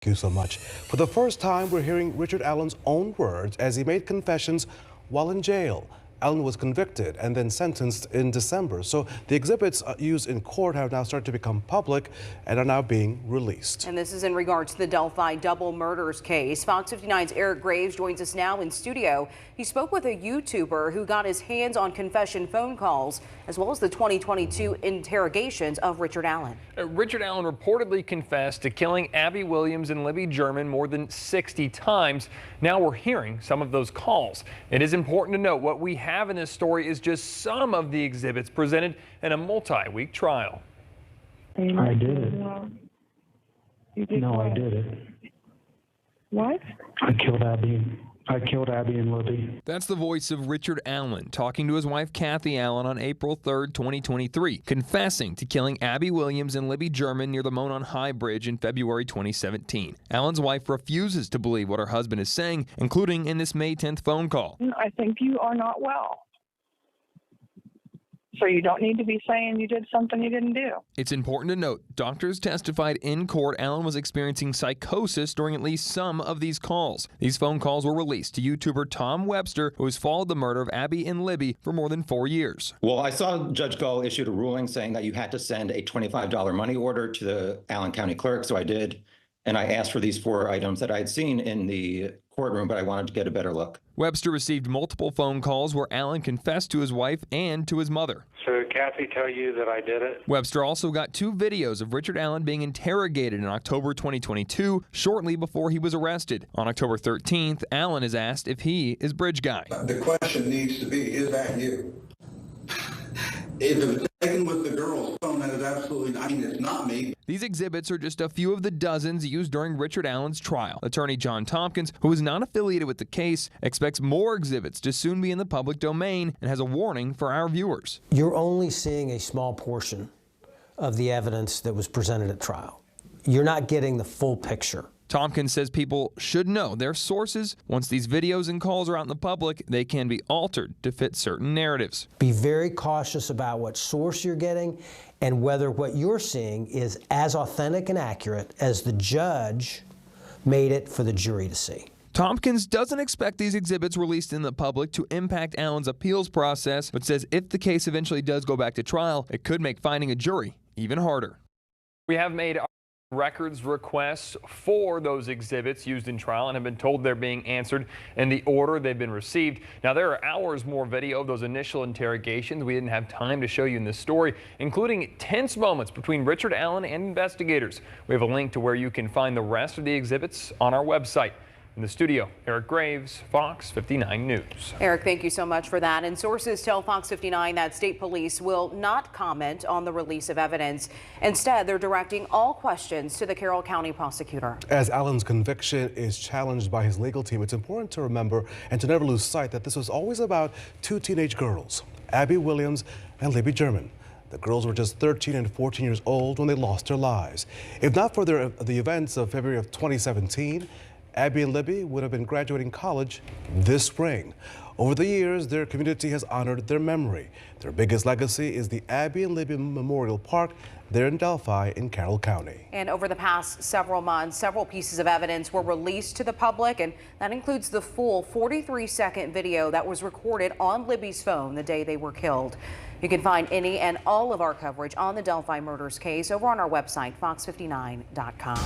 Thank you so much. For the first time, we're hearing Richard Allen's own words as he made confessions while in jail. Allen was convicted and then sentenced in December. So the exhibits used in court have now started to become public and are now being released. And this is in regards to the Delphi double murders case. Fox 59's Eric Graves joins us now in studio. He spoke with a YouTuber who got his hands on confession phone calls, as well as the 2022 interrogations of Richard Allen. Richard Allen reportedly confessed to killing Abby Williams and Libby German more than 60 times. Now we're hearing some of those calls. It is important to note what we have in this story is just some of the exhibits presented in a multi-week trial. I did it. You did No, what? I did it. What? I killed Abby and Libby. That's the voice of Richard Allen talking to his wife Kathy Allen on April 3rd, 2023, confessing to killing Abby Williams and Libby German near the Monon High Bridge in February 2017. Allen's wife refuses to believe what her husband is saying, including in this May 10th phone call. I think you are not well. So you don't need to be saying you did something you didn't do. It's important to note, doctors testified in court Allen was experiencing psychosis during at least some of these calls. These phone calls were released to YouTuber Tom Webster, who has followed the murder of Abby and Libby for more than 4 years. Well, I saw Judge Gull issued a ruling saying that you had to send a $25 money order to the Allen County clerk, so I did. And I asked for these 4 items that I had seen in the courtroom, but I wanted to get a better look. Webster received multiple phone calls where Allen confessed to his wife and to his mother. So did Kathy tell you that I did it? Webster also got 2 videos of Richard Allen being interrogated in October 2022, shortly before he was arrested. On October 13th, Allen is asked if he is Bridge Guy. The question needs to be, is that you? If it was taken with the girl's phone, that is absolutely, it's not me. These exhibits are just a few of the dozens used during Richard Allen's trial. Attorney John Tompkins, who is not affiliated with the case, expects more exhibits to soon be in the public domain and has a warning for our viewers. You're only seeing a small portion of the evidence that was presented at trial. You're not getting the full picture. Tompkins says people should know their sources. Once these videos and calls are out in the public, they can be altered to fit certain narratives. Be very cautious about what source you're getting and whether what you're seeing is as authentic and accurate as the judge made it for the jury to see. Tompkins doesn't expect these exhibits released in the public to impact Allen's appeals process, but says if the case eventually does go back to trial, it could make finding a jury even harder. We have made records requests for those exhibits used in trial and have been told they're being answered in the order they've been received. Now, there are hours more video of those initial interrogations we didn't have time to show you in this story, including tense moments between Richard Allen and investigators. We have a link to where you can find the rest of the exhibits on our website. In the studio, Eric Graves, Fox 59 News. Eric, thank you so much for that. And sources tell Fox 59 that state police will not comment on the release of evidence. Instead, they're directing all questions to the Carroll County prosecutor. As Allen's conviction is challenged by his legal team, it's important to remember and to never lose sight that this was always about 2 teenage girls, Abby Williams and Libby German. The girls were just 13 and 14 years old when they lost their lives. If not for the events of February of 2017, Abby and Libby would have been graduating college this spring. Over the years, their community has honored their memory. Their biggest legacy is the Abby and Libby Memorial Park there in Delphi in Carroll County. And over the past several months, several pieces of evidence were released to the public, and that includes the full 43-second video that was recorded on Libby's phone the day they were killed. You can find any and all of our coverage on the Delphi murders case over on our website, fox59.com.